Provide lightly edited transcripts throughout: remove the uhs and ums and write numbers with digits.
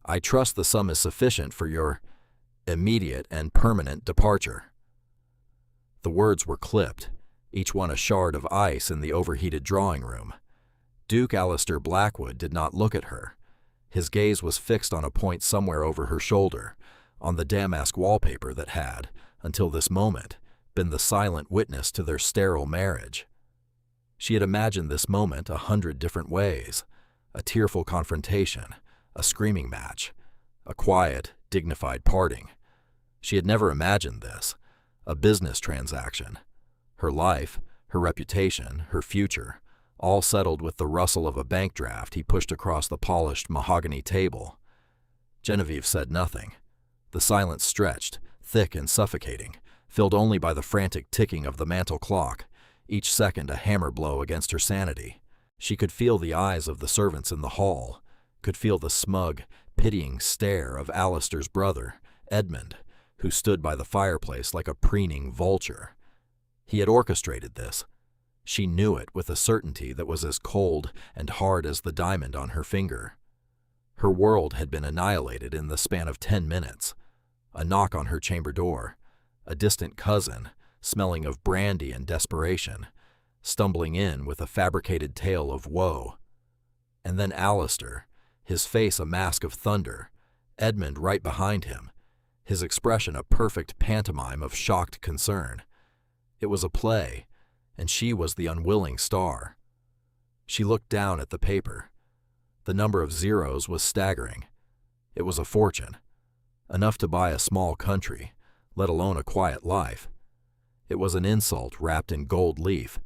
I trust the sum is sufficient for your immediate and permanent departure." The words were clipped, each one a shard of ice in the overheated drawing room. Duke Alistair Blackwood did not look at her. His gaze was fixed on a point somewhere over her shoulder, on the damask wallpaper that had, until this moment, been the silent witness to their sterile marriage. She had imagined this moment 100 different ways: a tearful confrontation, a screaming match, a quiet, dignified parting. She had never imagined this, a business transaction. Her life, her reputation, her future, all settled with the rustle of a bank draft he pushed across the polished mahogany table. Genevieve said nothing. The silence stretched, thick and suffocating, filled only by the frantic ticking of the mantel clock, each second a hammer blow against her sanity. She could feel the eyes of the servants in the hall, could feel the smug, pitying stare of Alistair's brother, Edmund, who stood by the fireplace like a preening vulture. He had orchestrated this. She knew it with a certainty that was as cold and hard as the diamond on her finger. Her world had been annihilated in the span of 10 minutes. A knock on her chamber door, a distant cousin, smelling of brandy and desperation, stumbling in with a fabricated tale of woe. And then Alistair, his face a mask of thunder, Edmund right behind him, his expression a perfect pantomime of shocked concern. It was a play, and she was the unwilling star. She looked down at the paper. The number of zeros was staggering. It was a fortune, enough to buy a small country, let alone a quiet life. It was an insult wrapped in gold leaf.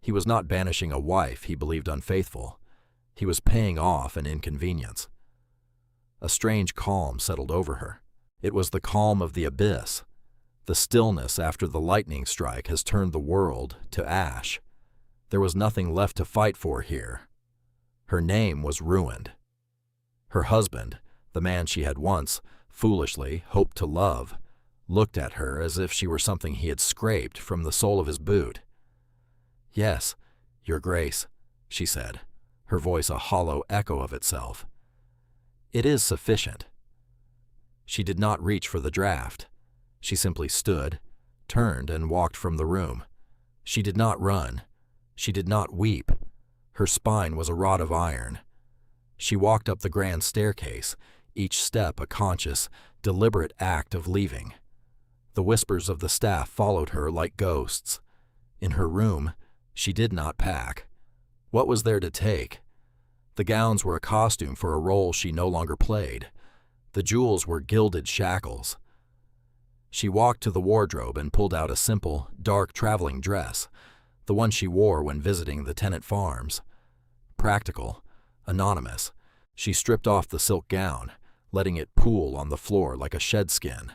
He was not banishing a wife he believed unfaithful. He was paying off an inconvenience. A strange calm settled over her. It was the calm of the abyss. The stillness after the lightning strike has turned the world to ash. There was nothing left to fight for here. Her name was ruined. Her husband, the man she had once, foolishly, hoped to love, looked at her as if she were something he had scraped from the sole of his boot. "Yes, Your Grace," she said, her voice a hollow echo of itself. "It is sufficient." She did not reach for the draft. She simply stood, turned, and walked from the room. She did not run. She did not weep. Her spine was a rod of iron. She walked up the grand staircase, each step a conscious, deliberate act of leaving. The whispers of the staff followed her like ghosts. In her room, she did not pack. What was there to take? The gowns were a costume for a role she no longer played. The jewels were gilded shackles. She walked to the wardrobe and pulled out a simple, dark traveling dress, the one she wore when visiting the tenant farms. Practical, anonymous, she stripped off the silk gown, letting it pool on the floor like a shed skin.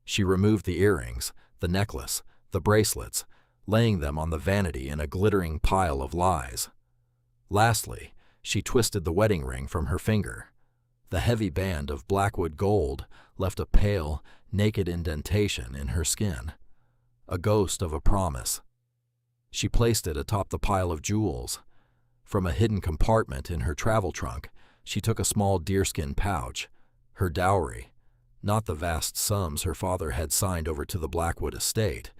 She removed the earrings, the necklace, the bracelets, laying them on the vanity in a glittering pile of lies. Lastly, she twisted the wedding ring from her finger. The heavy band of Blackwood gold left a pale, naked indentation in her skin, a ghost of a promise. She placed it atop the pile of jewels. From a hidden compartment in her travel trunk, she took a small deerskin pouch, her dowry, not the vast sums her father had signed over to the Blackwood estate,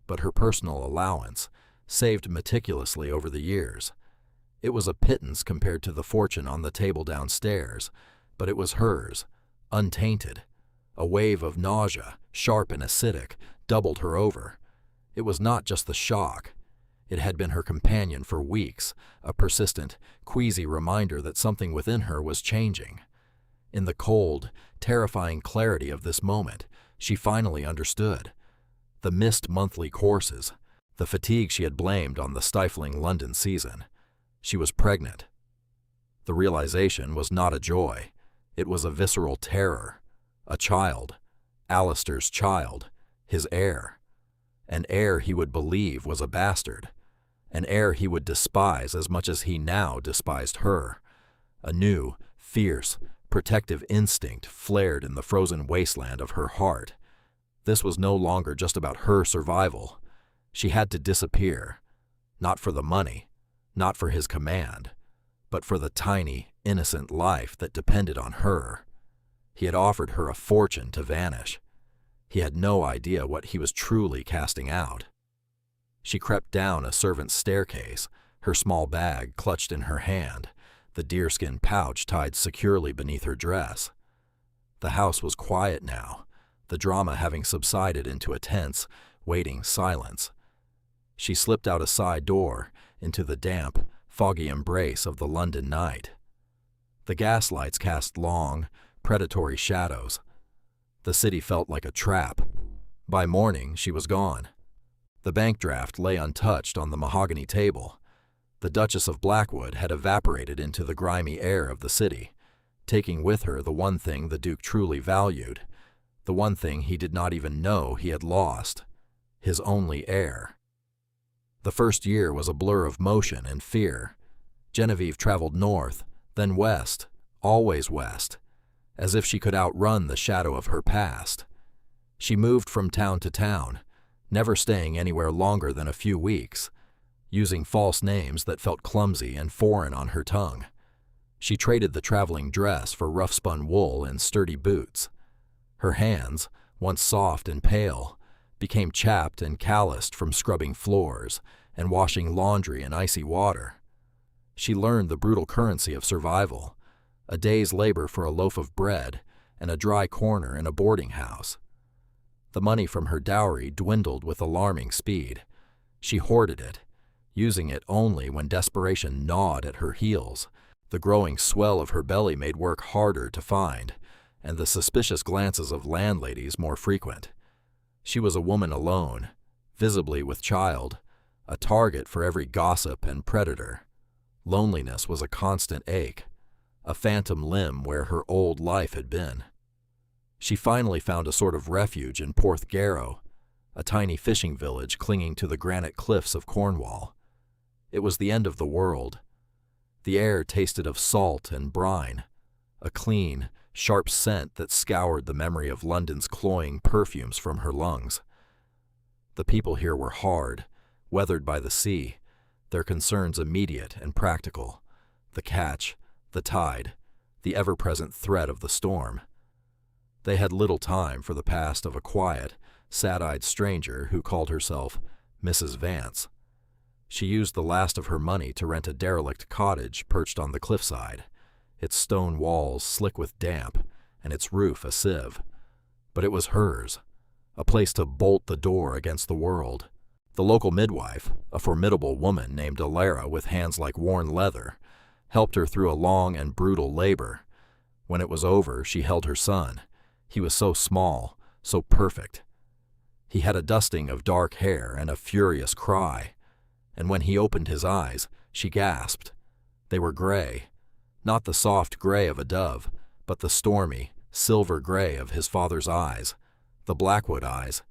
but her personal allowance, saved meticulously over the years. It was a pittance compared to the fortune on the table downstairs, but it was hers, untainted. A wave of nausea, sharp and acidic, doubled her over. It was not just the shock. It had been her companion for weeks, a persistent, queasy reminder that something within her was changing. In the cold, terrifying clarity of this moment, she finally understood. The missed monthly courses, the fatigue she had blamed on the stifling London season. She was pregnant. The realization was not a joy. It was a visceral terror. A child, Alistair's child, his heir. An heir he would believe was a bastard. An heir he would despise as much as he now despised her. A new, fierce, protective instinct flared in the frozen wasteland of her heart. This was no longer just about her survival. She had to disappear, not for the money, not for his command, but for the tiny, innocent life that depended on her. He had offered her a fortune to vanish. He had no idea what he was truly casting out. She crept down a servant's staircase, her small bag clutched in her hand, the deerskin pouch tied securely beneath her dress. The house was quiet now, the drama having subsided into a tense, waiting silence. She slipped out a side door into the damp, foggy embrace of the London night. The gaslights cast long, predatory shadows. The city felt like a trap. By morning, she was gone. The bank draft lay untouched on the mahogany table. The Duchess of Blackwood had evaporated into the grimy air of the city, taking with her the one thing the Duke truly valued, the one thing he did not even know he had lost, his only heir. The first year was a blur of motion and fear. Genevieve traveled north, then west, always west, as if she could outrun the shadow of her past. She moved from town to town, never staying anywhere longer than a few weeks, using false names that felt clumsy and foreign on her tongue. She traded the traveling dress for rough-spun wool and sturdy boots. Her hands, once soft and pale, became chapped and calloused from scrubbing floors and washing laundry in icy water. She learned the brutal currency of survival, a day's labor for a loaf of bread and a dry corner in a boarding house. The money from her dowry dwindled with alarming speed. She hoarded it, using it only when desperation gnawed at her heels. The growing swell of her belly made work harder to find, and the suspicious glances of landladies more frequent. She was a woman alone, visibly with child, a target for every gossip and predator. Loneliness was a constant ache, a phantom limb where her old life had been. She finally found a sort of refuge in Porthgarrow, a tiny fishing village clinging to the granite cliffs of Cornwall. It was the end of the world. The air tasted of salt and brine, a clean, sharp scent that scoured the memory of London's cloying perfumes from her lungs. The people here were hard, weathered by the sea, their concerns immediate and practical, the catch, the tide, the ever-present threat of the storm. They had little time for the past of a quiet, sad-eyed stranger who called herself Mrs. Vance. She used the last of her money to rent a derelict cottage perched on the cliffside, its stone walls slick with damp and its roof a sieve. But it was hers, a place to bolt the door against the world. The local midwife, a formidable woman named Alara with hands like worn leather, helped her through a long and brutal labor. When it was over, she held her son. He was so small, so perfect. He had a dusting of dark hair and a furious cry, and when he opened his eyes, she gasped. They were gray, not the soft gray of a dove, but the stormy, silver gray of his father's eyes, the Blackwood eyes.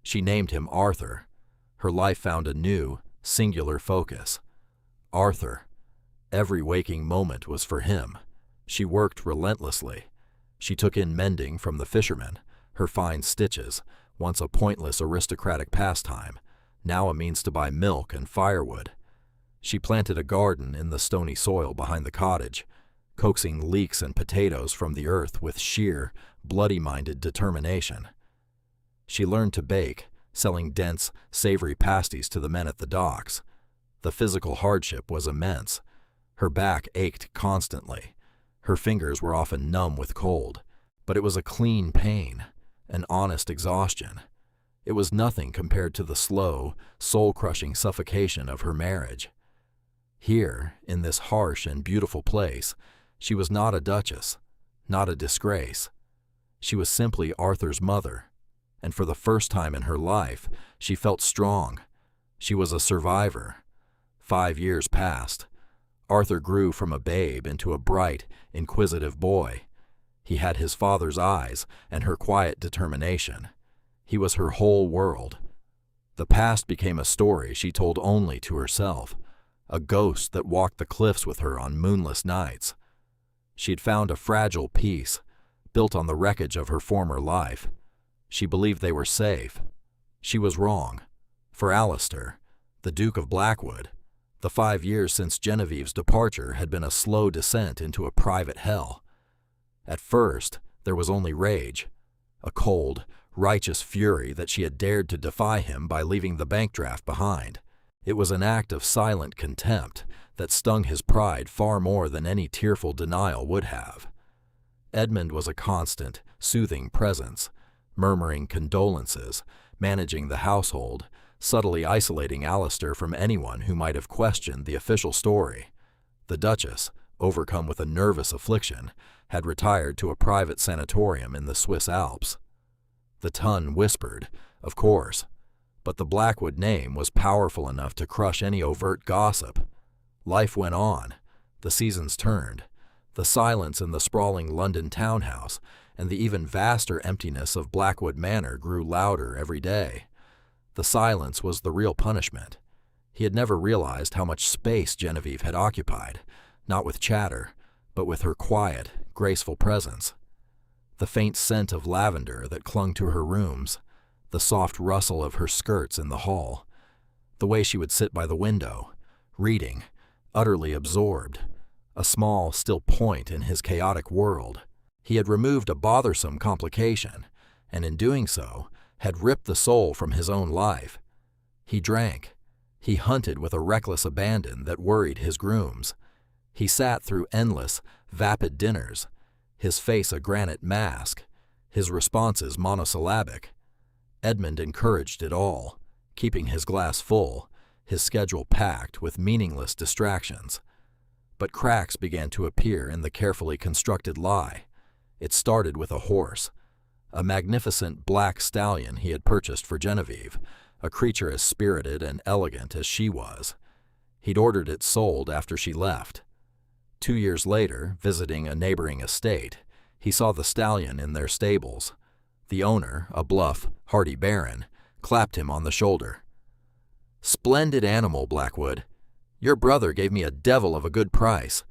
She named him Arthur. Her life found a new, singular focus. Arthur. Every waking moment was for him. She worked relentlessly. She took in mending from the fishermen, her fine stitches, once a pointless aristocratic pastime, now a means to buy milk and firewood. She planted a garden in the stony soil behind the cottage, coaxing leeks and potatoes from the earth with sheer, bloody-minded determination. She learned to bake, selling dense, savory pasties to the men at the docks. The physical hardship was immense. Her back ached constantly. Her fingers were often numb with cold, but it was a clean pain, an honest exhaustion. It was nothing compared to the slow, soul-crushing suffocation of her marriage. Here, in this harsh and beautiful place, she was not a duchess, not a disgrace. She was simply Arthur's mother, and for the first time in her life, she felt strong. She was a survivor. 5 years passed. Arthur grew from a babe into a bright, inquisitive boy. He had his father's eyes and her quiet determination. He was her whole world. The past became a story she told only to herself, a ghost that walked the cliffs with her on moonless nights. She'd found a fragile peace, built on the wreckage of her former life. She believed they were safe. She was wrong. For Alistair, the Duke of Blackwood, the 5 years since Genevieve's departure had been a slow descent into a private hell. At first, There was only rage, a cold, righteous fury that she had dared to defy him by leaving the bank draft behind. It was an act of silent contempt that stung his pride far more than any tearful denial would have. Edmund was a constant, soothing presence, murmuring condolences, managing the household, subtly isolating Alistair from anyone who might have questioned the official story. The Duchess, overcome with a nervous affliction, had retired to a private sanatorium in the Swiss Alps. The Ton whispered, of course, but the Blackwood name was powerful enough to crush any overt gossip. Life went on. The seasons turned. The silence in the sprawling London townhouse and the even vaster emptiness of Blackwood Manor grew louder every day. The silence was the real punishment. He had never realized how much space Genevieve had occupied, not with chatter, but with her quiet, graceful presence. The faint scent of lavender that clung to her rooms, the soft rustle of her skirts in the hall, the way she would sit by the window, reading, utterly absorbed, a small, still point in his chaotic world. He had removed a bothersome complication, and in doing so, had ripped the soul from his own life. He drank. He hunted with a reckless abandon that worried his grooms. He sat through endless, vapid dinners, his face a granite mask, his responses monosyllabic. Edmund encouraged it all, keeping his glass full, his schedule packed with meaningless distractions. But cracks began to appear in the carefully constructed lie. It started with a horse, a magnificent black stallion he had purchased for Genevieve, a creature as spirited and elegant as she was. He'd ordered it sold after she left. 2 years later, visiting a neighboring estate, he saw the stallion in their stables. The owner, a bluff, hardy baron, clapped him on the shoulder. "Splendid animal, Blackwood. Your brother gave me a devil of a good price.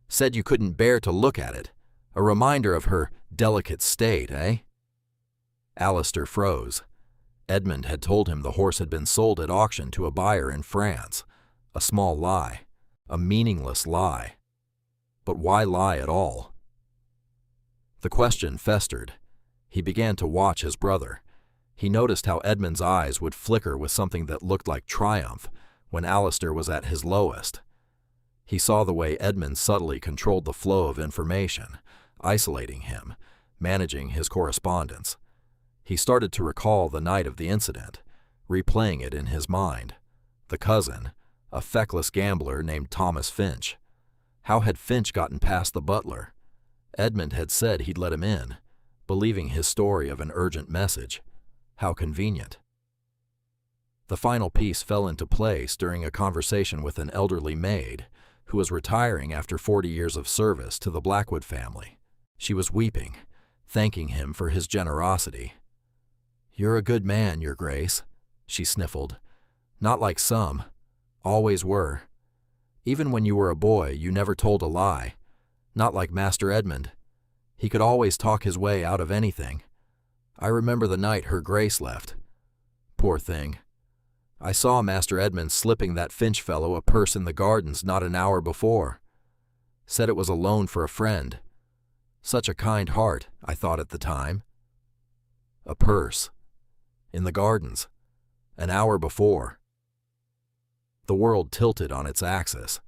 Said you couldn't bear to look at it. A reminder of her delicate state, eh?" Alistair froze. Edmund had told him the horse had been sold at auction to a buyer in France. A small lie. A meaningless lie. But why lie at all? The question festered. He began to watch his brother. He noticed how Edmund's eyes would flicker with something that looked like triumph when Alistair was at his lowest. He saw the way Edmund subtly controlled the flow of information, isolating him, managing his correspondence. He started to recall the night of the incident, replaying it in his mind. The cousin, a feckless gambler named Thomas Finch. How had Finch gotten past the butler? Edmund had said he'd let him in, believing his story of an urgent message. How convenient. The final piece fell into place during a conversation with an elderly maid who was retiring after 40 years of service to the Blackwood family. She was weeping, thanking him for his generosity. "You're a good man, Your Grace," she sniffled. "Not like some. Always were. Even when you were a boy, you never told a lie. Not like Master Edmund. He could always talk his way out of anything. I remember the night Her Grace left. Poor thing. I saw Master Edmund slipping that Finch fellow a purse in the gardens not an hour before. Said it was a loan for a friend. Such a kind heart, I thought at the time. A purse. In the gardens. An hour before." The world tilted on its axis.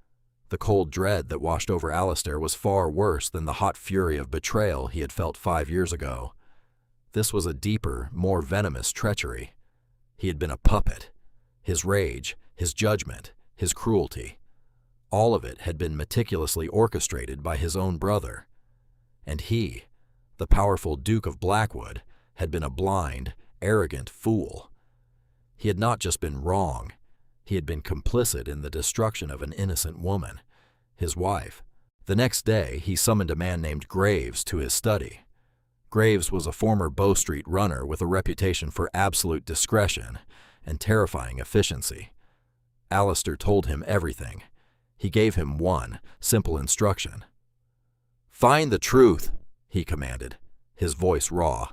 The cold dread that washed over Alistair was far worse than the hot fury of betrayal he had felt 5 years ago. This was a deeper, more venomous treachery. He had been a puppet. His rage, his judgment, his cruelty. All of it had been meticulously orchestrated by his own brother. And he, the powerful Duke of Blackwood, had been a blind, arrogant fool. He had not just been wrong. He had been complicit in the destruction of an innocent woman, his wife. The next day, he summoned a man named Graves to his study. Graves was a former Bow Street runner with a reputation for absolute discretion and terrifying efficiency. Alistair told him everything. He gave him one simple instruction. "Find the truth," he commanded, his voice raw,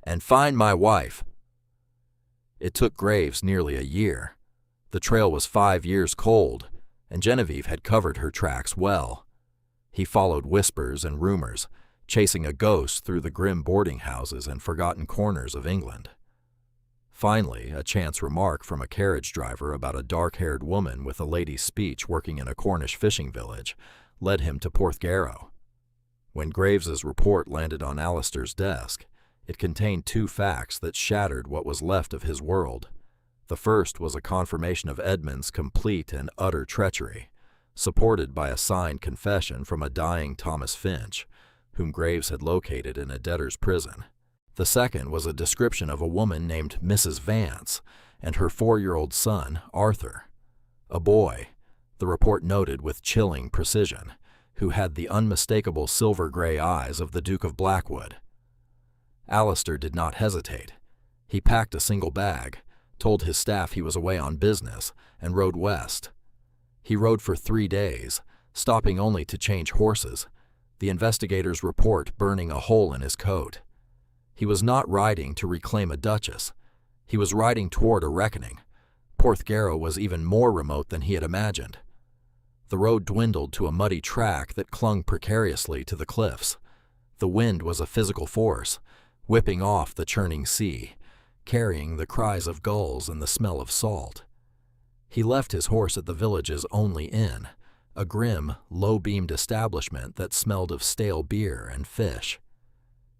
"and find my wife." It took Graves nearly a year. The trail was 5 years cold, and Genevieve had covered her tracks well. He followed whispers and rumors, chasing a ghost through the grim boarding houses and forgotten corners of England. Finally, a chance remark from a carriage driver about a dark-haired woman with a lady's speech working in a Cornish fishing village led him to Porthgarrow. When Graves's report landed on Alistair's desk, it contained two facts that shattered what was left of his world. The first was a confirmation of Edmund's complete and utter treachery, supported by a signed confession from a dying Thomas Finch, whom Graves had located in a debtor's prison. The second was a description of a woman named Mrs. Vance and her 4-year-old son, Arthur. A boy, the report noted with chilling precision, who had the unmistakable silver-gray eyes of the Duke of Blackwood. Alistair did not hesitate. He packed a single bag, told his staff he was away on business, and rode west. He rode for 3 days, stopping only to change horses, the investigator's report burning a hole in his coat. He was not riding to reclaim a duchess. He was riding toward a reckoning. Porthgarrow was even more remote than he had imagined. The road dwindled to a muddy track that clung precariously to the cliffs. The wind was a physical force, whipping off the churning sea, carrying the cries of gulls and the smell of salt. He left his horse at the village's only inn, a grim, low-beamed establishment that smelled of stale beer and fish.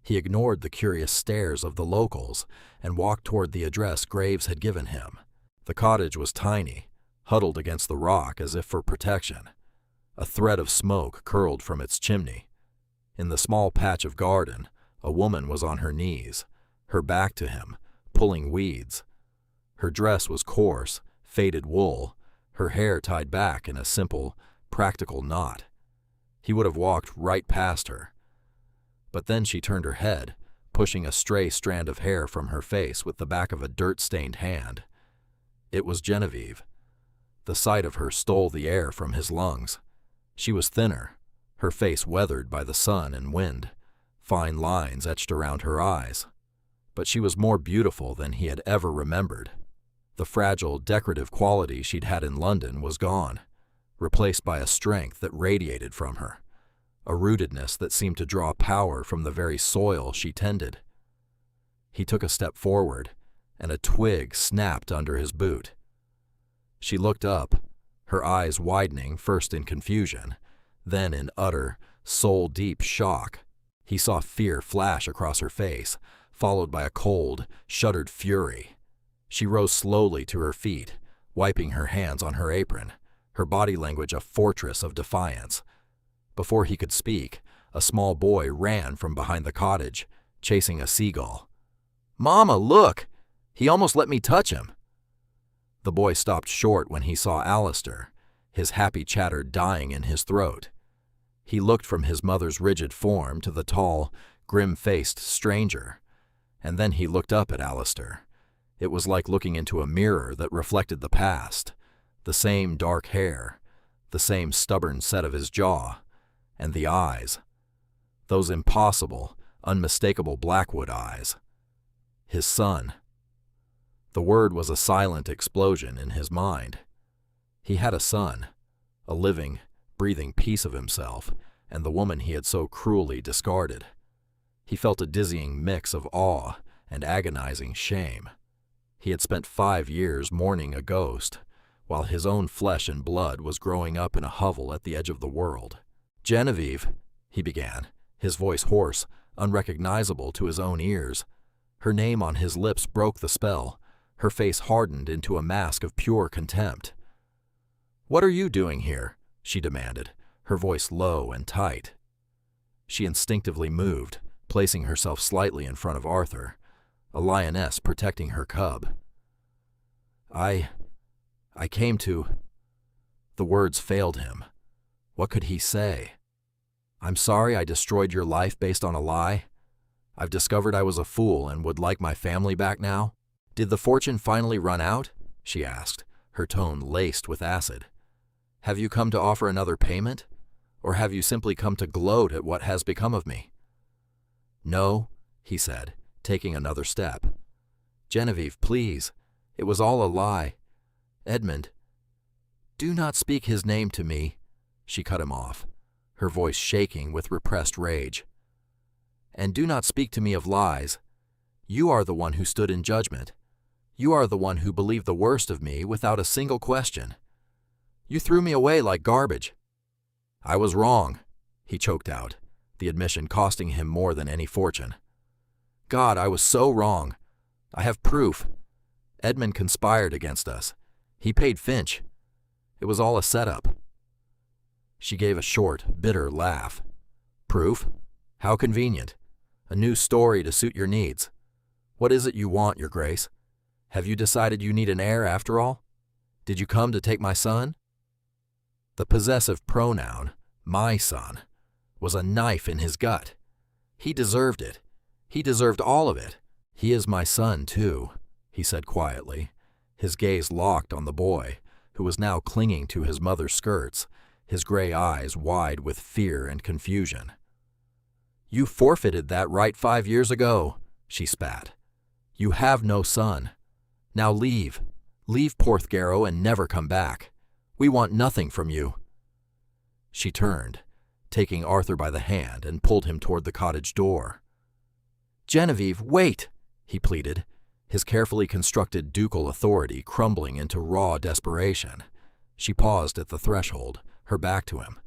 He ignored the curious stares of the locals and walked toward the address Graves had given him. The cottage was tiny, huddled against the rock as if for protection. A thread of smoke curled from its chimney. In the small patch of garden, a woman was on her knees, her back to him, pulling weeds. Her dress was coarse, faded wool, her hair tied back in a simple, practical knot. He would have walked right past her. But then she turned her head, pushing a stray strand of hair from her face with the back of a dirt-stained hand. It was Genevieve. The sight of her stole the air from his lungs. She was thinner, her face weathered by the sun and wind, fine lines etched around her eyes. But she was more beautiful than he had ever remembered. The fragile, decorative quality she'd had in London was gone, replaced by a strength that radiated from her, a rootedness that seemed to draw power from the very soil she tended. He took a step forward, and a twig snapped under his boot. She looked up, her eyes widening first in confusion, then in utter, soul-deep shock. He saw fear flash across her face, followed by a cold, shuddered fury. She rose slowly to her feet, wiping her hands on her apron, her body language a fortress of defiance. Before he could speak, a small boy ran from behind the cottage, chasing a seagull. "Mama, look! He almost let me touch him." The boy stopped short when he saw Alistair, his happy chatter dying in his throat. He looked from his mother's rigid form to the tall, grim-faced stranger, and then he looked up at Alistair. It was like looking into a mirror that reflected the past, the same dark hair, the same stubborn set of his jaw, and the eyes, those impossible, unmistakable Blackwood eyes. His son. The word was a silent explosion in his mind. He had a son, a living, breathing piece of himself, and the woman he had so cruelly discarded. He felt a dizzying mix of awe and agonizing shame. He had spent 5 years mourning a ghost, while his own flesh and blood was growing up in a hovel at the edge of the world. "Genevieve," he began, his voice hoarse, unrecognizable to his own ears. Her name on his lips broke the spell. Her face hardened into a mask of pure contempt. "What are you doing here?" she demanded, her voice low and tight. She instinctively moved, placing herself slightly in front of Arthur, a lioness protecting her cub. I came to..." The words failed him. What could he say? "I'm sorry I destroyed your life based on a lie. I've discovered I was a fool and would like my family back now. Did the fortune finally run out?" she asked, her tone laced with acid. "Have you come to offer another payment? Or have you simply come to gloat at what has become of me?" "No," he said, taking another step. "Genevieve, please. It was all a lie. Edmund." "Do not speak his name to me," she cut him off, her voice shaking with repressed rage. And do not speak to me of lies. You are the one who stood in judgment. You are the one who believed the worst of me without a single question. You threw me away like garbage." "I was wrong," he choked out, the admission costing him more than any fortune. "God, I was so wrong. I have proof. Edmund conspired against us. He paid Finch. It was all a setup." She gave a short, bitter laugh. "Proof? How convenient. A new story to suit your needs. What is it you want, Your Grace? Have you decided you need an heir after all? Did you come to take my son?" The possessive pronoun, "my son," was a knife in his gut. He deserved it. He deserved all of it. "He is my son, too," he said quietly, his gaze locked on the boy, who was now clinging to his mother's skirts, his gray eyes wide with fear and confusion. "You forfeited that right 5 years ago," she spat. "You have no son. Now leave. Leave Porthgarrow and never come back. We want nothing from you." She turned, taking Arthur by the hand, and pulled him toward the cottage door. "Genevieve, wait!" he pleaded, his carefully constructed ducal authority crumbling into raw desperation. She paused at the threshold, her back to him.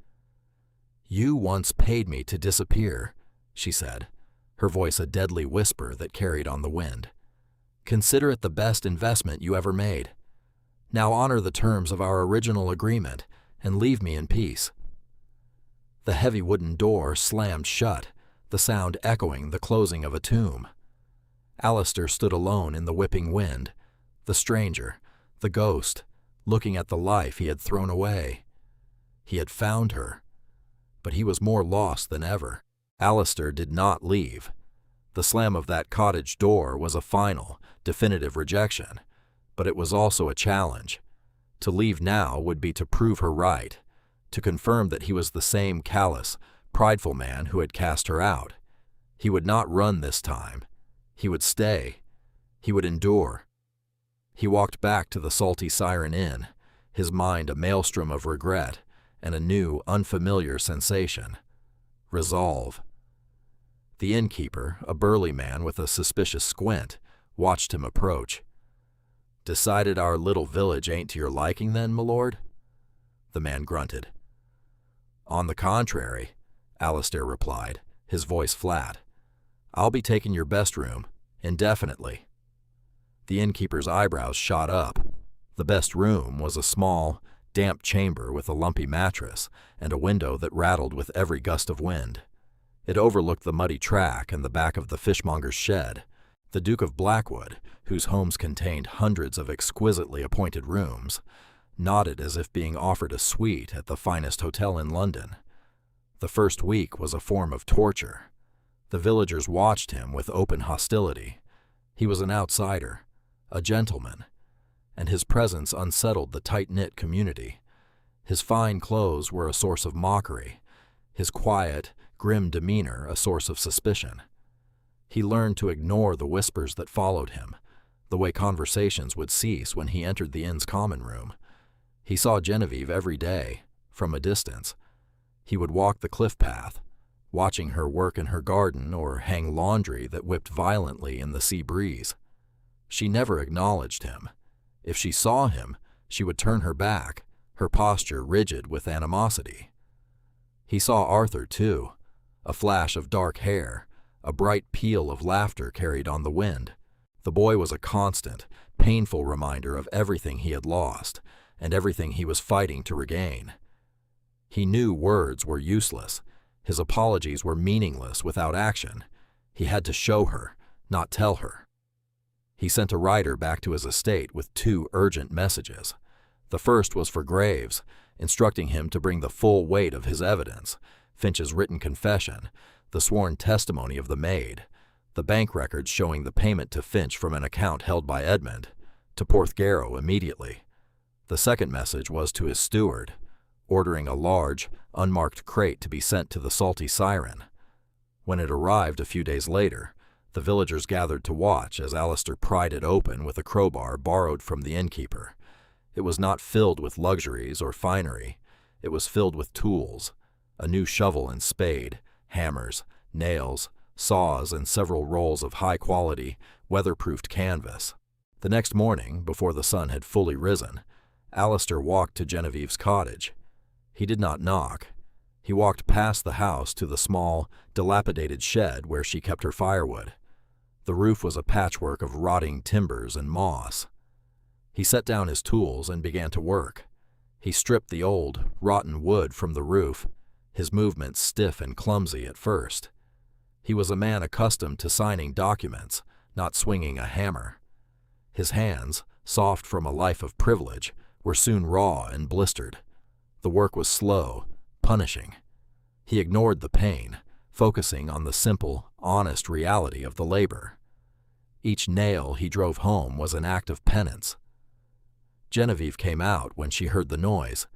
"You once paid me to disappear," she said, her voice a deadly whisper that carried on the wind. "Consider it the best investment you ever made. Now honor the terms of our original agreement and leave me in peace." The heavy wooden door slammed shut, the sound echoing the closing of a tomb. Alistair stood alone in the whipping wind, the stranger, the ghost, looking at the life he had thrown away. He had found her, but he was more lost than ever. Alistair did not leave. The slam of that cottage door was a final, definitive rejection, but it was also a challenge. To leave now would be to prove her right, to confirm that he was the same callous, prideful man who had cast her out. He would not run this time. He would stay. He would endure. He walked back to the Salty Siren Inn, his mind a maelstrom of regret and a new, unfamiliar sensation. Resolve. The innkeeper, a burly man with a suspicious squint, watched him approach. "Decided our little village ain't to your liking then, my lord?" The man grunted. "On the contrary," Alistair replied, his voice flat. "I'll be taking your best room, indefinitely." The innkeeper's eyebrows shot up. The best room was a small, damp chamber with a lumpy mattress and a window that rattled with every gust of wind. It overlooked the muddy track and the back of the fishmonger's shed. The Duke of Blackwood, whose homes contained hundreds of exquisitely appointed rooms, nodded as if being offered a suite at the finest hotel in London. The first week was a form of torture. The villagers watched him with open hostility. He was an outsider, a gentleman, and his presence unsettled the tight-knit community. His fine clothes were a source of mockery, his quiet, grim demeanor a source of suspicion. He learned to ignore the whispers that followed him, the way conversations would cease when he entered the inn's common room. He saw Genevieve every day, from a distance. He would walk the cliff path, watching her work in her garden or hang laundry that whipped violently in the sea breeze. She never acknowledged him. If she saw him, she would turn her back, her posture rigid with animosity. He saw Arthur, too, a flash of dark hair, a bright peal of laughter carried on the wind. The boy was a constant, painful reminder of everything he had lost and everything he was fighting to regain. He knew words were useless. His apologies were meaningless without action. He had to show her, not tell her. He sent a rider back to his estate with 2 urgent messages. The first was for Graves, instructing him to bring the full weight of his evidence, Finch's written confession, the sworn testimony of the maid, the bank records showing the payment to Finch from an account held by Edmund, to Porthgarrow immediately. The second message was to his steward, ordering a large, unmarked crate to be sent to the Salty Siren. When it arrived a few days later, the villagers gathered to watch as Alistair pried it open with a crowbar borrowed from the innkeeper. It was not filled with luxuries or finery. It was filled with tools, a new shovel and spade, hammers, nails, saws, and several rolls of high-quality, weatherproofed canvas. The next morning, before the sun had fully risen, Alistair walked to Genevieve's cottage. He did not knock. He walked past the house to the small, dilapidated shed where she kept her firewood. The roof was a patchwork of rotting timbers and moss. He set down his tools and began to work. He stripped the old, rotten wood from the roof, his movements stiff and clumsy at first. He was a man accustomed to signing documents, not swinging a hammer. His hands, soft from a life of privilege, were soon raw and blistered. The work was slow, punishing. He ignored the pain, focusing on the simple, honest reality of the labor. Each nail he drove home was an act of penance. Genevieve came out when she heard the noise.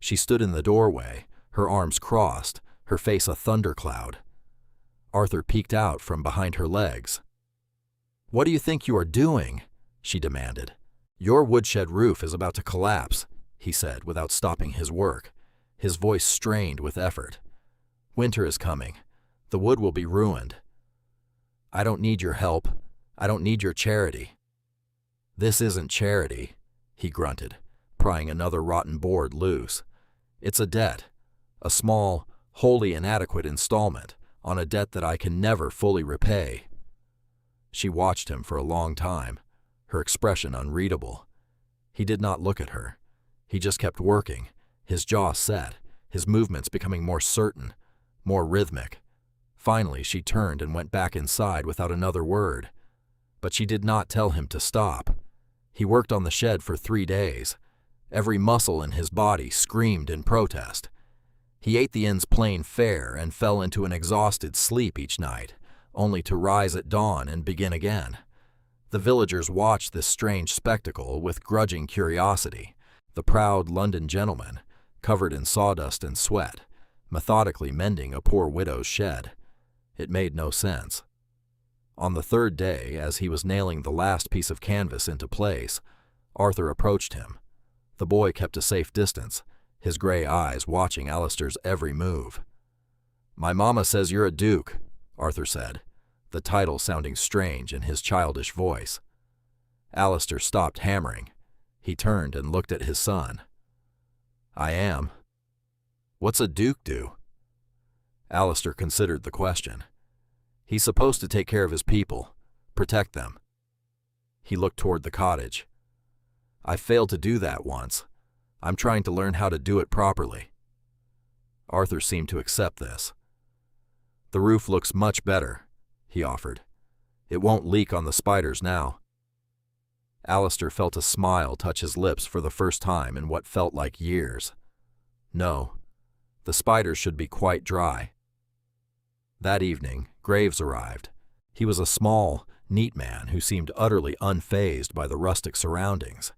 She stood in the doorway, her arms crossed, her face a thundercloud. Arthur peeked out from behind her legs. "What do you think you are doing?" she demanded. "Your woodshed roof is about to collapse," he said without stopping his work, his voice strained with effort. "Winter is coming. The wood will be ruined. I don't need your help. I don't need your charity." "This isn't charity," he grunted, prying another rotten board loose. "It's a debt, a small, wholly inadequate installment on a debt that I can never fully repay." She watched him for a long time, her expression unreadable. He did not look at her. He just kept working, his jaw set, his movements becoming more certain, more rhythmic. Finally, she turned and went back inside without another word. But she did not tell him to stop. He worked on the shed for 3 days. Every muscle in his body screamed in protest. He ate the ends plain fare and fell into an exhausted sleep each night, only to rise at dawn and begin again. The villagers watched this strange spectacle with grudging curiosity. The proud London gentleman, covered in sawdust and sweat, methodically mending a poor widow's shed. It made no sense. On the 3rd day, as he was nailing the last piece of canvas into place, Arthur approached him. The boy kept a safe distance, his gray eyes watching Alistair's every move. "My mama says you're a duke," Arthur said, the title sounding strange in his childish voice. Alistair stopped hammering. He turned and looked at his son. "I am." "What's a duke do?" Alistair considered the question. "He's supposed to take care of his people, protect them." He looked toward the cottage. "I failed to do that once. I'm trying to learn how to do it properly." Arthur seemed to accept this. "The roof looks much better," he offered. "It won't leak on the spiders now." Alistair felt a smile touch his lips for the first time in what felt like years. No, the spiders should be quite dry. That evening, Graves arrived. He was a small, neat man who seemed utterly unfazed by the rustic surroundings.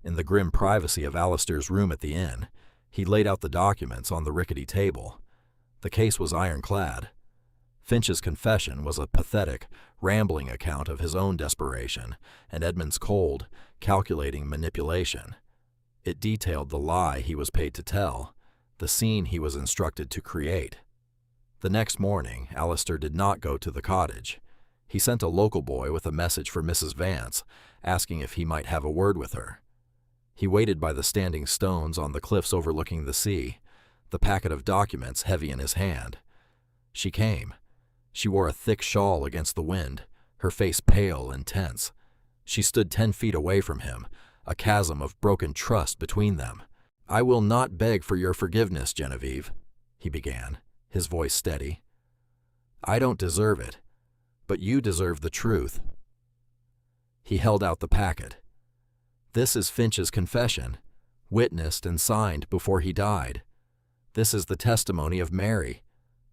In the grim privacy of Alistair's room at the inn, he laid out the documents on the rickety table. The case was ironclad. Finch's confession was a pathetic, rambling account of his own desperation and Edmund's cold, calculating manipulation. It detailed the lie he was paid to tell, the scene he was instructed to create. The next morning, Alistair did not go to the cottage. He sent a local boy with a message for Mrs. Vance, asking if he might have a word with her. He waited by the standing stones on the cliffs overlooking the sea, the packet of documents heavy in his hand. She came. She wore a thick shawl against the wind, her face pale and tense. She stood 10 feet away from him, a chasm of broken trust between them. "I will not beg for your forgiveness, Genevieve," he began, his voice steady. "I don't deserve it, but you deserve the truth." He held out the packet. "This is Finch's confession, witnessed and signed before he died. This is the testimony of Mary,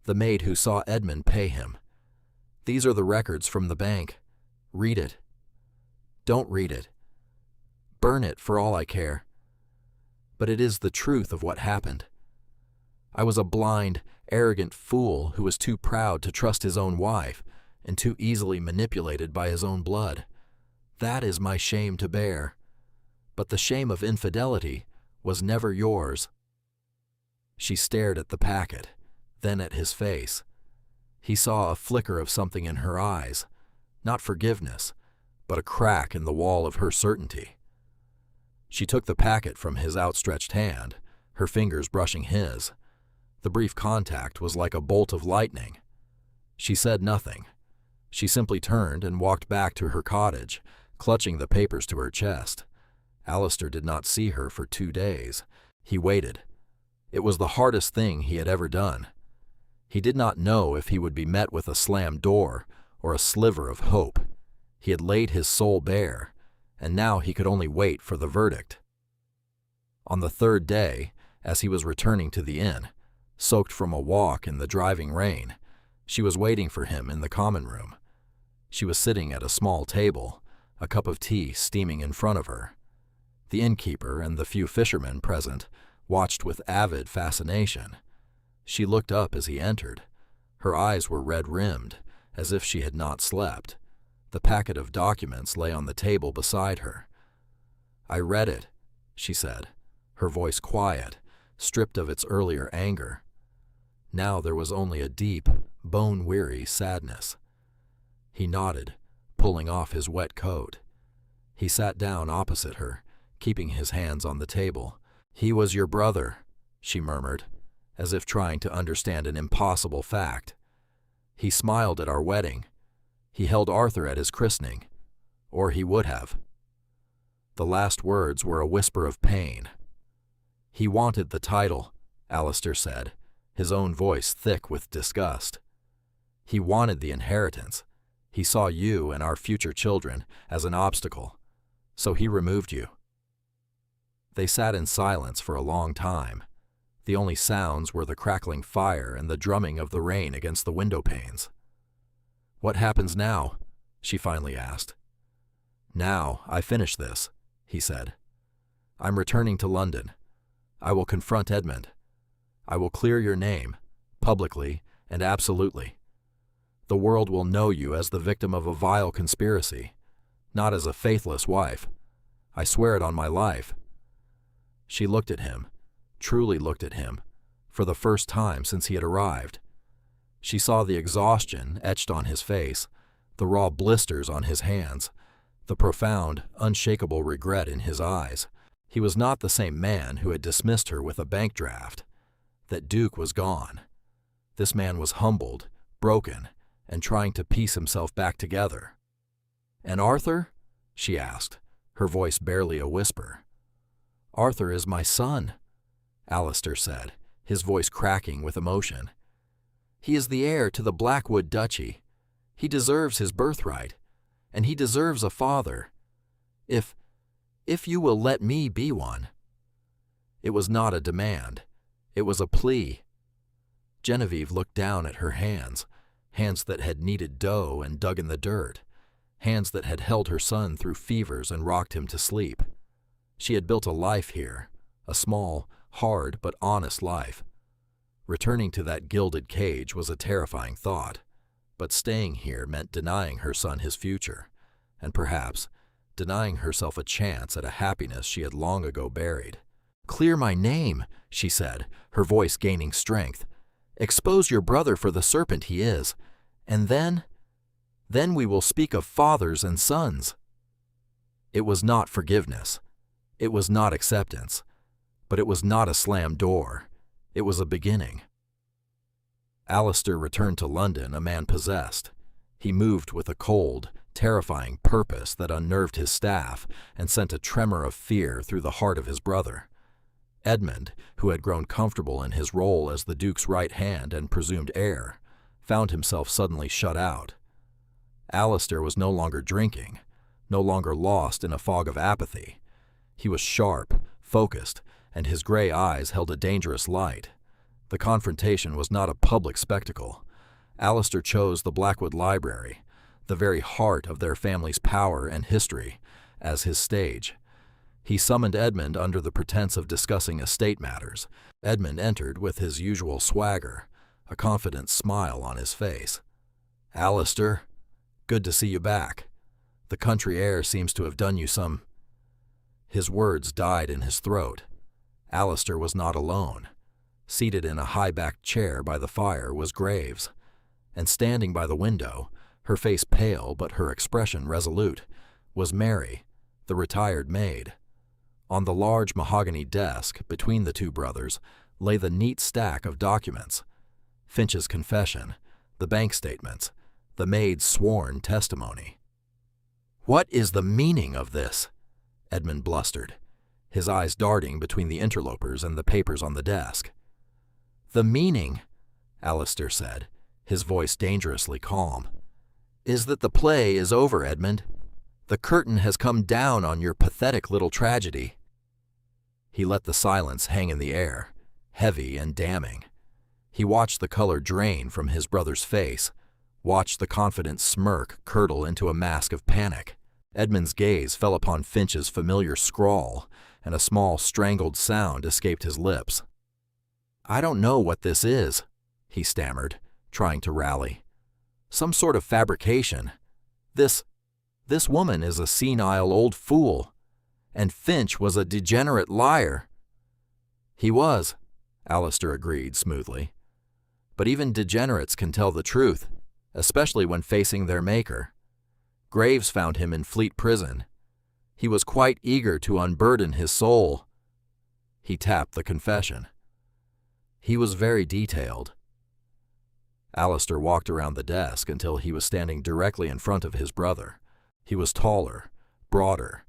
the maid who saw Edmund pay him. These are the records from the bank. Read it. Don't read it. Burn it for all I care. But it is the truth of what happened. I was a blind, arrogant fool who was too proud to trust his own wife and too easily manipulated by his own blood. That is my shame to bear. But the shame of infidelity was never yours." She stared at the packet, then at his face. He saw a flicker of something in her eyes, not forgiveness, but a crack in the wall of her certainty. She took the packet from his outstretched hand, her fingers brushing his. The brief contact was like a bolt of lightning. She said nothing. She simply turned and walked back to her cottage, clutching the papers to her chest. Alistair did not see her for 2 days. He waited. It was the hardest thing he had ever done. He did not know if he would be met with a slammed door or a sliver of hope. He had laid his soul bare, and now he could only wait for the verdict. On the 3rd day, as he was returning to the inn, soaked from a walk in the driving rain, she was waiting for him in the common room. She was sitting at a small table, a cup of tea steaming in front of her. The innkeeper and the few fishermen present watched with avid fascination. She looked up as he entered. Her eyes were red-rimmed, as if she had not slept. The packet of documents lay on the table beside her. "I read it," she said, her voice quiet, stripped of its earlier anger. Now there was only a deep, bone-weary sadness. He nodded, pulling off his wet coat. He sat down opposite her, keeping his hands on the table. "He was your brother," she murmured, as if trying to understand an impossible fact. "He smiled at our wedding. He held Arthur at his christening. Or he would have." The last words were a whisper of pain. "He wanted the title," Alistair said, his own voice thick with disgust. "He wanted the inheritance. He saw you and our future children as an obstacle. So he removed you." They sat in silence for a long time. The only sounds were the crackling fire and the drumming of the rain against the window panes. "What happens now?" she finally asked. "Now I finish this," he said. "I'm returning to London. I will confront Edmund. I will clear your name, publicly and absolutely. The world will know you as the victim of a vile conspiracy, not as a faithless wife. I swear it on my life." She looked at him, truly looked at him, for the first time since he had arrived. She saw the exhaustion etched on his face, the raw blisters on his hands, the profound, unshakable regret in his eyes. He was not the same man who had dismissed her with a bank draft. That Duke was gone. This man was humbled, broken, and trying to piece himself back together. "And Arthur?" she asked, her voice barely a whisper. "Arthur is my son," Alistair said, his voice cracking with emotion. "He is the heir to the Blackwood Duchy. He deserves his birthright, and he deserves a father. If you will let me be one." It was not a demand. It was a plea. Genevieve looked down at her hands, hands that had kneaded dough and dug in the dirt, hands that had held her son through fevers and rocked him to sleep. She had built a life here, a small, hard but honest life. Returning to that gilded cage was a terrifying thought, but staying here meant denying her son his future, and perhaps denying herself a chance at a happiness she had long ago buried. "Clear my name," she said, her voice gaining strength. "Expose your brother for the serpent he is, and then we will speak of fathers and sons." It was not forgiveness. It was not acceptance. But it was not a slammed door. It was a beginning. Alistair returned to London a man possessed. He moved with a cold, terrifying purpose that unnerved his staff and sent a tremor of fear through the heart of his brother. Edmund, who had grown comfortable in his role as the Duke's right hand and presumed heir, found himself suddenly shut out. Alistair was no longer drinking, no longer lost in a fog of apathy. He was sharp, focused, and his gray eyes held a dangerous light. The confrontation was not a public spectacle. Alistair chose the Blackwood Library, the very heart of their family's power and history, as his stage. He summoned Edmund under the pretense of discussing estate matters. Edmund entered with his usual swagger, a confident smile on his face. "Alistair, good to see you back. The country air seems to have done you some—" His words died in his throat. Alistair was not alone. Seated in a high-backed chair by the fire was Graves. And standing by the window, her face pale but her expression resolute, was Mary, the retired maid. On the large mahogany desk between the two brothers lay the neat stack of documents: Finch's confession, the bank statements, the maid's sworn testimony. "What is the meaning of this?" Edmund blustered, his eyes darting between the interlopers and the papers on the desk. "The meaning," Alistair said, his voice dangerously calm, "is that the play is over, Edmund. The curtain has come down on your pathetic little tragedy." He let the silence hang in the air, heavy and damning. He watched the color drain from his brother's face, watched the confident smirk curdle into a mask of panic. Edmund's gaze fell upon Finch's familiar scrawl, and a small strangled sound escaped his lips. "I don't know what this is," he stammered, trying to rally. "Some sort of fabrication. This woman is a senile old fool, and Finch was a degenerate liar." "He was," Alistair agreed smoothly. "But even degenerates can tell the truth, especially when facing their maker. Graves found him in Fleet Prison. He was quite eager to unburden his soul." He tapped the confession. "He was very detailed." Alistair walked around the desk until he was standing directly in front of his brother. He was taller, broader,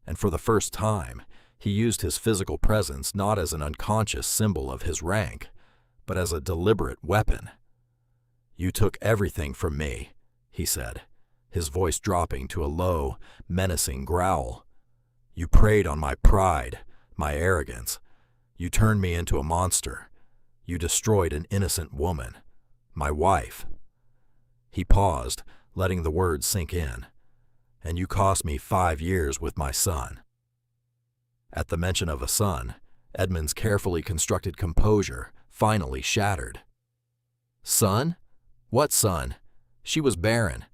and for the first time, he used his physical presence not as an unconscious symbol of his rank, but as a deliberate weapon. "You took everything from me," he said, his voice dropping to a low, menacing growl. "You preyed on my pride, my arrogance. You turned me into a monster. You destroyed an innocent woman, my wife." He paused, letting the words sink in. "And you cost me 5 years with my son." At the mention of a son, Edmund's carefully constructed composure finally shattered. "Son? What son? She was barren.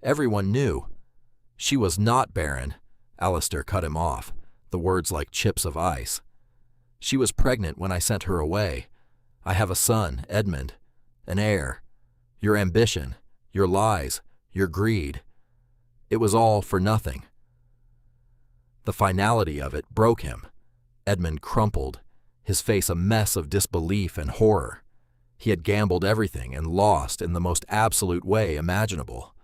Everyone knew." "She was not barren," Alistair cut him off, the words like chips of ice. "She was pregnant when I sent her away. I have a son, Edmund, an heir. Your ambition, your lies, your greed. It was all for nothing." The finality of it broke him. Edmund crumpled, his face a mess of disbelief and horror. He had gambled everything and lost in the most absolute way imaginable.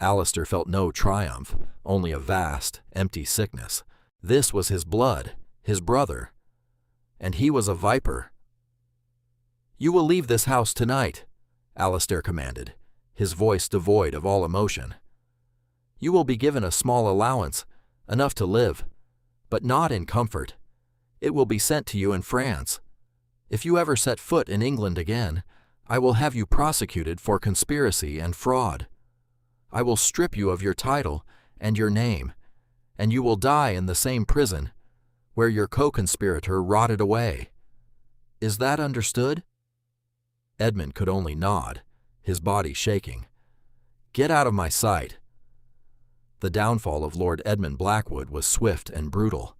Alistair felt no triumph, only a vast, empty sickness. This was his blood, his brother. And he was a viper. "You will leave this house tonight," Alistair commanded, his voice devoid of all emotion. "You will be given a small allowance, enough to live, but not in comfort. It will be sent to you in France. If you ever set foot in England again, I will have you prosecuted for conspiracy and fraud. I will strip you of your title and your name, and you will die in the same prison where your co-conspirator rotted away. Is that understood?" Edmund could only nod, his body shaking. "Get out of my sight." The downfall of Lord Edmund Blackwood was swift and brutal.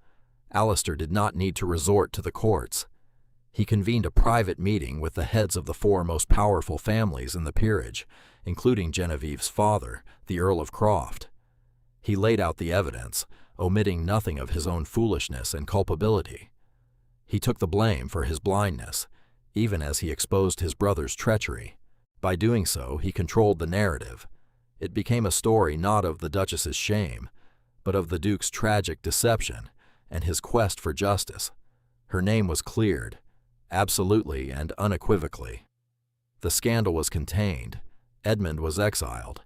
Alistair did not need to resort to the courts. He convened a private meeting with the heads of the 4 most powerful families in the peerage, including Genevieve's father, the Earl of Croft. He laid out the evidence, omitting nothing of his own foolishness and culpability. He took the blame for his blindness, even as he exposed his brother's treachery. By doing so, he controlled the narrative. It became a story not of the Duchess's shame, but of the Duke's tragic deception and his quest for justice. Her name was cleared, absolutely and unequivocally. The scandal was contained, Edmund was exiled,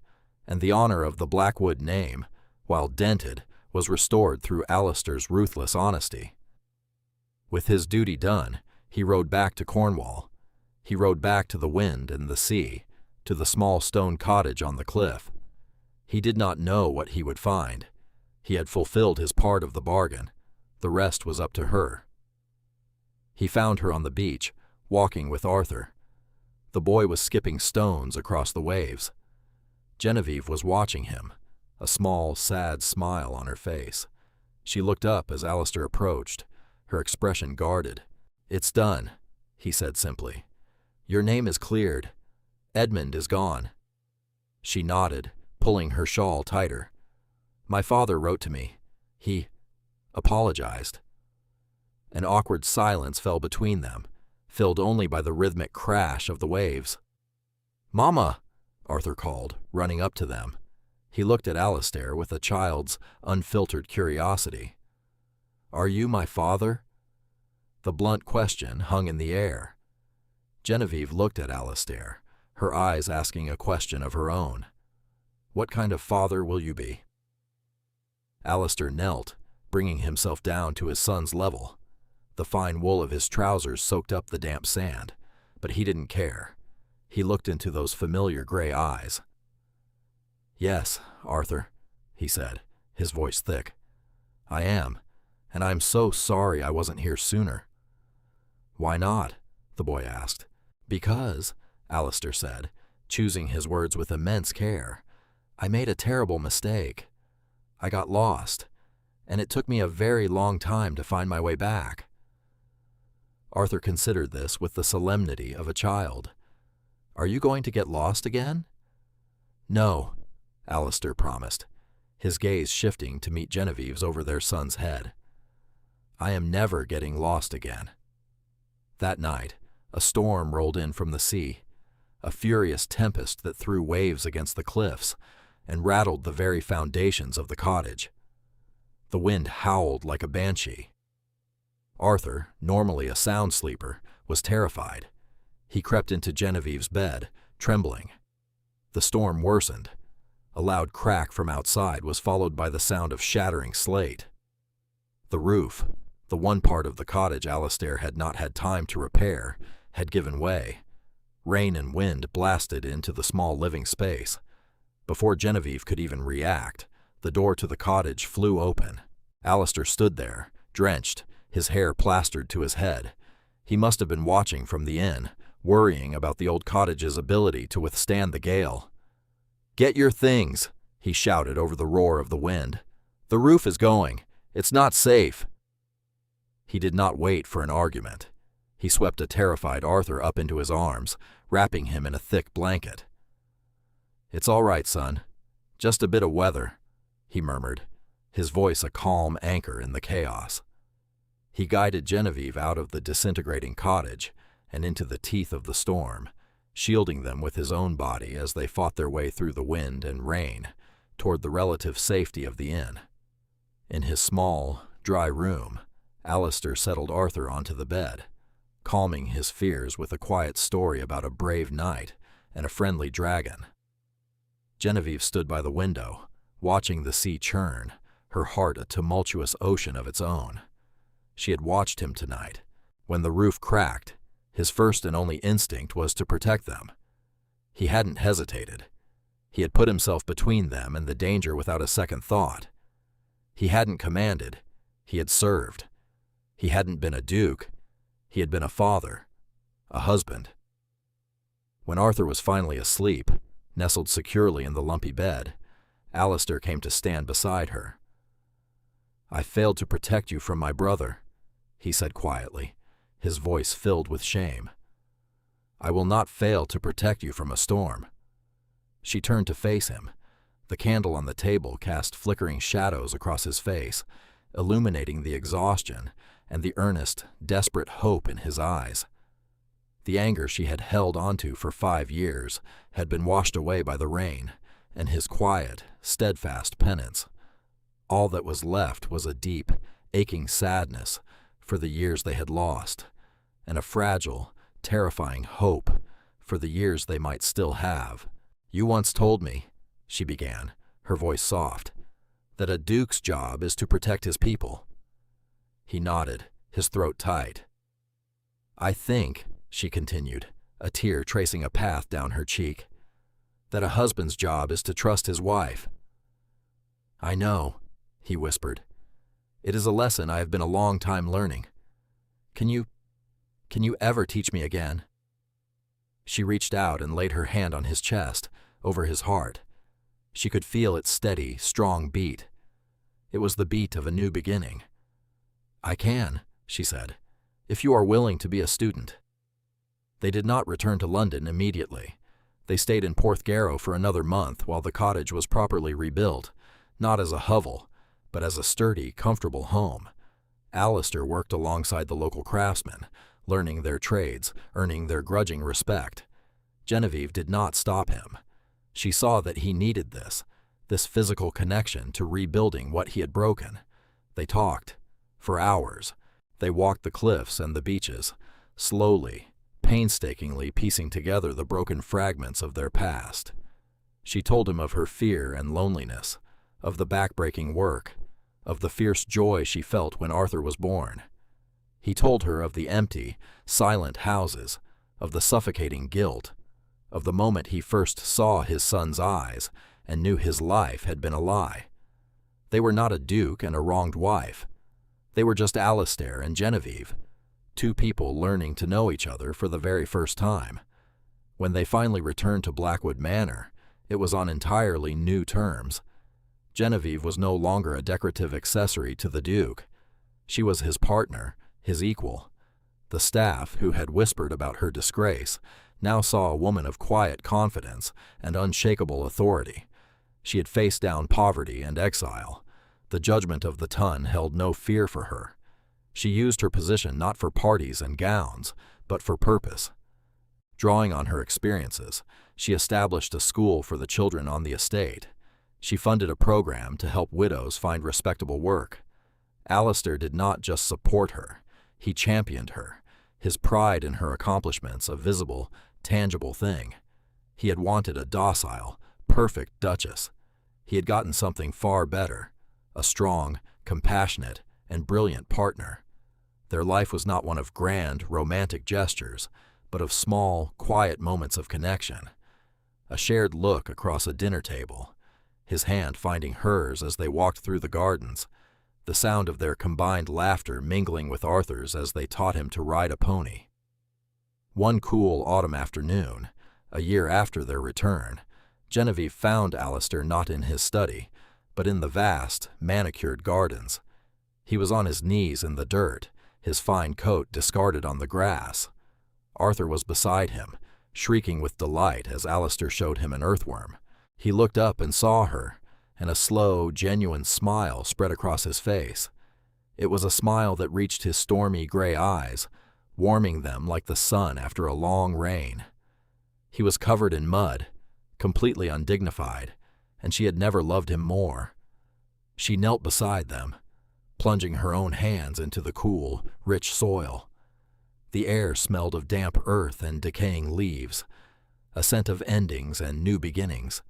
and the honor of the Blackwood name, while dented, was restored through Alistair's ruthless honesty. With his duty done, he rode back to Cornwall. He rode back to the wind and the sea, to the small stone cottage on the cliff. He did not know what he would find. He had fulfilled his part of the bargain. The rest was up to her. He found her on the beach, walking with Arthur. The boy was skipping stones across the waves. Genevieve was watching him, a small, sad smile on her face. She looked up as Alistair approached, her expression guarded. "It's done," he said simply. "Your name is cleared. Edmund is gone." She nodded, pulling her shawl tighter. "My father wrote to me. He apologized." An awkward silence fell between them, filled only by the rhythmic crash of the waves. "Mama!" Arthur called, running up to them. He looked at Alistair with a child's unfiltered curiosity. "Are you my father?" The blunt question hung in the air. Genevieve looked at Alistair, her eyes asking a question of her own. "What kind of father will you be?" Alistair knelt, bringing himself down to his son's level. The fine wool of his trousers soaked up the damp sand, but he didn't care. He looked into those familiar gray eyes. "Yes, Arthur," he said, his voice thick. "I am, and I'm so sorry I wasn't here sooner." "Why not?" the boy asked. "Because," Alistair said, choosing his words with immense care, "I made a terrible mistake. I got lost, and it took me a very long time to find my way back." Arthur considered this with the solemnity of a child. "Are you going to get lost again?" "No," Alistair promised, his gaze shifting to meet Genevieve's over their son's head. "I am never getting lost again." That night, a storm rolled in from the sea, a furious tempest that threw waves against the cliffs and rattled the very foundations of the cottage. The wind howled like a banshee. Arthur, normally a sound sleeper, was terrified. He crept into Genevieve's bed, trembling. The storm worsened. A loud crack from outside was followed by the sound of shattering slate. The roof, the one part of the cottage Alistair had not had time to repair, had given way. Rain and wind blasted into the small living space. Before Genevieve could even react, the door to the cottage flew open. Alistair stood there, drenched, his hair plastered to his head. He must have been watching from the inn, worrying about the old cottage's ability to withstand the gale. "Get your things," he shouted over the roar of the wind. "The roof is going. It's not safe." He did not wait for an argument. He swept a terrified Arthur up into his arms, wrapping him in a thick blanket. "It's all right, son. Just a bit of weather," he murmured, his voice a calm anchor in the chaos. He guided Genevieve out of the disintegrating cottage and into the teeth of the storm, shielding them with his own body as they fought their way through the wind and rain toward the relative safety of the inn. In his small, dry room, Alistair settled Arthur onto the bed, calming his fears with a quiet story about a brave knight and a friendly dragon. Genevieve stood by the window, watching the sea churn, her heart a tumultuous ocean of its own. She had watched him tonight. When the roof cracked, his first and only instinct was to protect them. He hadn't hesitated. He had put himself between them and the danger without a second thought. He hadn't commanded. He had served. He hadn't been a duke. He had been a father, a husband. When Arthur was finally asleep, nestled securely in the lumpy bed, Alistair came to stand beside her. "I failed to protect you from my brother," he said quietly, his voice filled with shame. "I will not fail to protect you from a storm." She turned to face him. The candle on the table cast flickering shadows across his face, illuminating the exhaustion and the earnest, desperate hope in his eyes. The anger she had held onto for 5 years had been washed away by the rain, and his quiet, steadfast penance. All that was left was a deep, aching sadness for the years they had lost, and a fragile, terrifying hope for the years they might still have. "You once told me," she began, her voice soft, "that a duke's job is to protect his people." He nodded, his throat tight. "I think," she continued, a tear tracing a path down her cheek, "that a husband's job is to trust his wife." "I know," he whispered. "It is a lesson I have been a long time learning. Can you ever teach me again?" She reached out and laid her hand on his chest, over his heart. She could feel its steady, strong beat. It was the beat of a new beginning. "I can," she said, "if you are willing to be a student." They did not return to London immediately. They stayed in Porthgarrow for another month while the cottage was properly rebuilt, not as a hovel, but as a sturdy, comfortable home. Alistair worked alongside the local craftsmen, learning their trades, earning their grudging respect. Genevieve did not stop him. She saw that he needed this physical connection to rebuilding what he had broken. They talked for hours. They walked the cliffs and the beaches, slowly, painstakingly piecing together the broken fragments of their past. She told him of her fear and loneliness, of the backbreaking work, of the fierce joy she felt when Arthur was born. He told her of the empty, silent houses, of the suffocating guilt, of the moment he first saw his son's eyes and knew his life had been a lie. They were not a duke and a wronged wife. They were just Alistair and Genevieve, two people learning to know each other for the very first time. When they finally returned to Blackwood Manor, it was on entirely new terms. Genevieve was no longer a decorative accessory to the Duke. She was his partner, his equal. The staff, who had whispered about her disgrace, now saw a woman of quiet confidence and unshakable authority. She had faced down poverty and exile. The judgment of the ton held no fear for her. She used her position not for parties and gowns, but for purpose. Drawing on her experiences, she established a school for the children on the estate. She funded a program to help widows find respectable work. Alistair did not just support her, he championed her, his pride in her accomplishments a visible, tangible thing. He had wanted a docile, perfect duchess. He had gotten something far better, a strong, compassionate, and brilliant partner. Their life was not one of grand, romantic gestures, but of small, quiet moments of connection. A shared look across a dinner table, his hand finding hers as they walked through the gardens, the sound of their combined laughter mingling with Arthur's as they taught him to ride a pony. One cool autumn afternoon, a year after their return, Genevieve found Alistair not in his study, but in the vast, manicured gardens. He was on his knees in the dirt, his fine coat discarded on the grass. Arthur was beside him, shrieking with delight as Alistair showed him an earthworm. He looked up and saw her, and a slow, genuine smile spread across his face. It was a smile that reached his stormy gray eyes, warming them like the sun after a long rain. He was covered in mud, completely undignified, and she had never loved him more. She knelt beside them, plunging her own hands into the cool, rich soil. The air smelled of damp earth and decaying leaves, a scent of endings and new beginnings.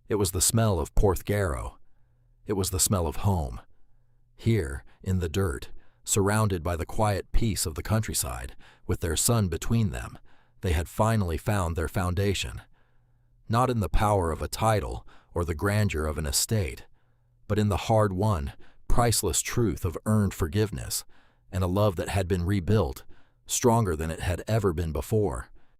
It was the smell of Porthgarrow. It was the smell of home. Here, in the dirt, surrounded by the quiet peace of the countryside, with their son between them, they had finally found their foundation. Not in the power of a title or the grandeur of an estate, but in the hard-won, priceless truth of earned forgiveness and a love that had been rebuilt, stronger than it had ever been before.